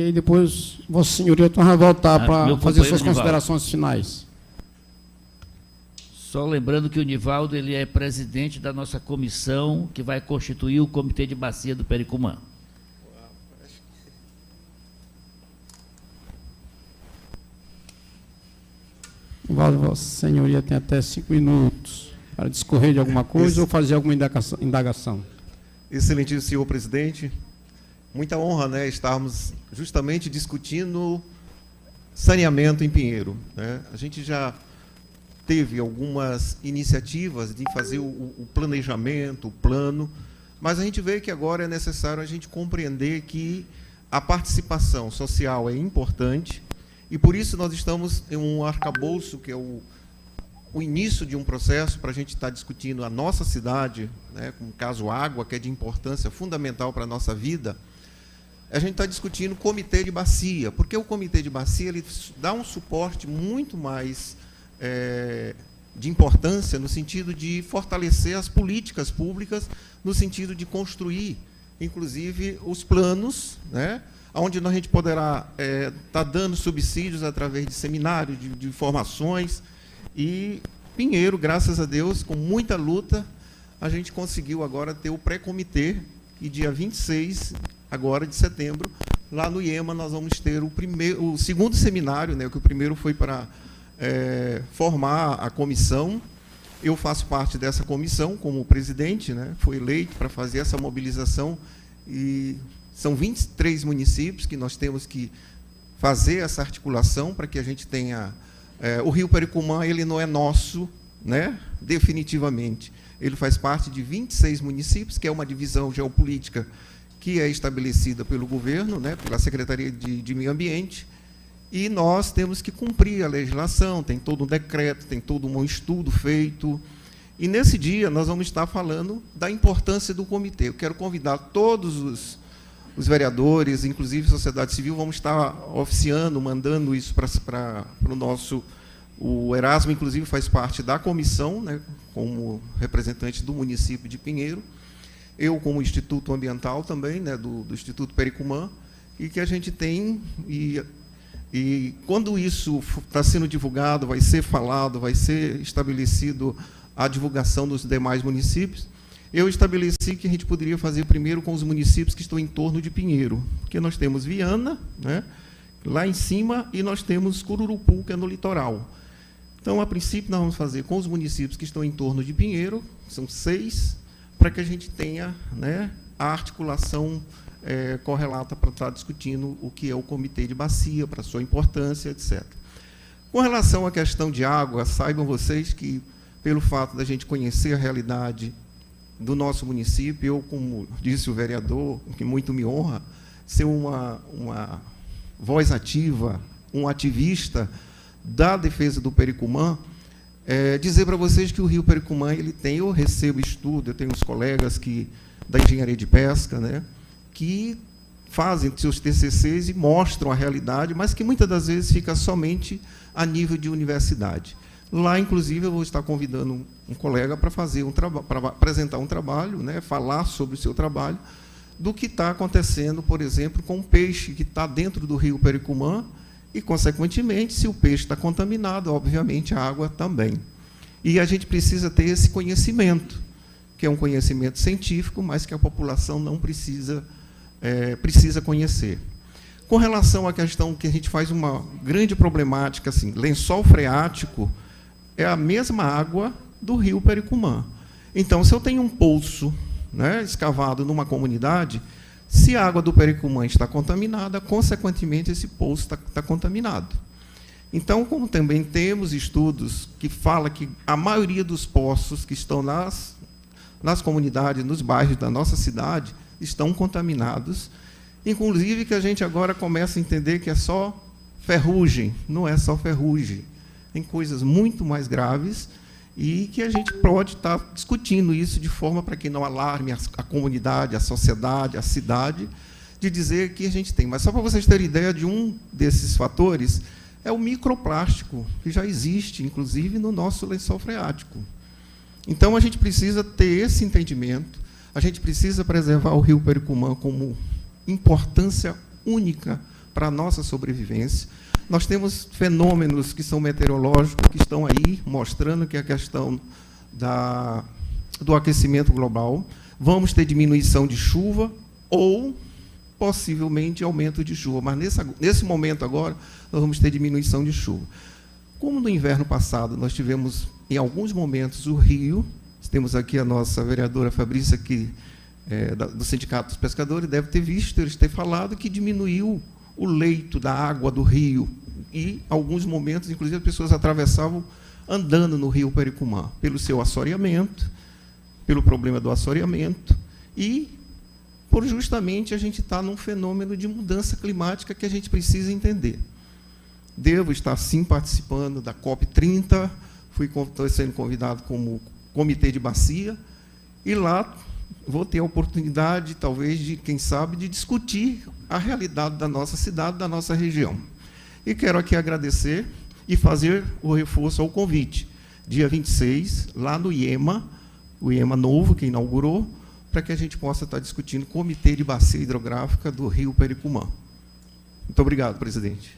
aí depois Vossa Senhoria vai voltar para fazer suas Nivaldo, considerações finais. Só lembrando que o Nivaldo ele é presidente da nossa comissão que vai constituir o Comitê de Bacia do Pericumã. Nivaldo, Vossa Senhoria tem até 5 minutos para discorrer de alguma coisa ou fazer alguma indagação. Excelentíssimo senhor presidente, muita honra, né, estarmos justamente discutindo saneamento em Pinheiro, né? A gente já teve algumas iniciativas de fazer o planejamento, o plano, mas a gente vê que agora é necessário a gente compreender que a participação social é importante e por isso nós estamos em um arcabouço que é o início de um processo para a gente estar discutindo a nossa cidade, né, como o caso água, que é de importância fundamental para a nossa vida. A gente está discutindo o comitê de bacia, porque o comitê de bacia ele dá um suporte muito mais de importância no sentido de fortalecer as políticas públicas, no sentido de construir, inclusive, os planos, né, onde a gente poderá estar dando subsídios através de seminários, de formações. E Pinheiro, graças a Deus, com muita luta, a gente conseguiu agora ter o pré-comitê, e dia 26 agora de setembro, lá no IEMA, nós vamos ter o segundo seminário, né, que o primeiro foi para formar a comissão. Eu faço parte dessa comissão como presidente, né, fui eleito para fazer essa mobilização, e são 23 municípios que nós temos que fazer essa articulação para que a gente tenha... o Rio Pericumã, ele não é nosso, né, definitivamente. Ele faz parte de 26 municípios, que é uma divisão geopolítica que é estabelecida pelo governo, né, pela Secretaria de Meio Ambiente, e nós temos que cumprir a legislação, tem todo um decreto, tem todo um estudo feito, e nesse dia nós vamos estar falando da importância do comitê. Eu quero convidar todos os vereadores, inclusive a sociedade civil, vamos estar oficiando, mandando isso para o nosso... O Erasmo, inclusive, faz parte da comissão, né, como representante do município de Pinheiro, eu como Instituto Ambiental também, né, do Instituto Pericumã, e que a gente tem... E quando isso está sendo divulgado, vai ser falado, vai ser estabelecido a divulgação dos demais municípios, eu estabeleci que a gente poderia fazer primeiro com os municípios que estão em torno de Pinheiro, porque nós temos Viana, né, lá em cima, e nós temos Cururupu, que é no litoral. Então, a princípio, nós vamos fazer com os municípios que estão em torno de Pinheiro, são 6, para que a gente tenha, né, a articulação correlata para estar discutindo o que é o comitê de bacia, para a sua importância, etc. Com relação à questão de água, saibam vocês que, pelo fato da gente conhecer a realidade do nosso município, eu, como disse o vereador, que muito me honra, ser uma voz ativa, um ativista da defesa do Pericumã, dizer para vocês que o Rio Pericumã, eu recebo estudo, eu tenho uns colegas da engenharia de pesca, né, que fazem seus TCCs e mostram a realidade, mas que muitas das vezes fica somente a nível de universidade. Lá, inclusive, eu vou estar convidando um colega para para apresentar um trabalho, né, falar sobre o seu trabalho, do que está acontecendo, por exemplo, com o peixe que está dentro do Rio Pericumã, e, consequentemente, se o peixe está contaminado, obviamente, a água também. E a gente precisa ter esse conhecimento, que é um conhecimento científico, mas que a população não precisa conhecer. Com relação à questão que a gente faz uma grande problemática, assim, lençol freático é a mesma água do Rio Pericumã. Então, se eu tenho um poço, né, escavado numa comunidade, se a água do Pericumã está contaminada, consequentemente, esse poço está contaminado. Então, como também temos estudos que falam que a maioria dos poços que estão nas comunidades, nos bairros da nossa cidade, estão contaminados, inclusive que a gente agora começa a entender que é só ferrugem, não é só ferrugem, tem coisas muito mais graves, e que a gente pode estar discutindo isso de forma para que não alarme a comunidade, a sociedade, a cidade, de dizer que a gente tem. Mas só para vocês terem ideia de um desses fatores, é o microplástico, que já existe, inclusive, no nosso lençol freático. Então, a gente precisa ter esse entendimento, a gente precisa preservar o Rio Pericumã como importância única para a nossa sobrevivência. Nós temos fenômenos que são meteorológicos, que estão aí, mostrando que a questão do aquecimento global, vamos ter diminuição de chuva ou, possivelmente, aumento de chuva. Mas, nesse momento agora, nós vamos ter diminuição de chuva. Como no inverno passado, nós tivemos, em alguns momentos, o rio, temos aqui a nossa vereadora Fabrícia, que do Sindicato dos Pescadores, deve ter visto, eles ter falado que diminuiu o leito da água do rio. E, em alguns momentos, inclusive, as pessoas atravessavam andando no rio Pericumã, pelo seu assoreamento, pelo problema do assoreamento, e por justamente a gente estar num fenômeno de mudança climática que a gente precisa entender. Devo estar, sim, participando da COP30, estou sendo convidado como comitê de bacia, e lá vou ter a oportunidade, talvez, de, quem sabe, de discutir a realidade da nossa cidade, da nossa região. E quero aqui agradecer e fazer o reforço ao convite, dia 26, lá no IEMA, o IEMA novo, que inaugurou, para que a gente possa estar discutindo o Comitê de Bacia Hidrográfica do Rio Pericumã. Muito obrigado, presidente.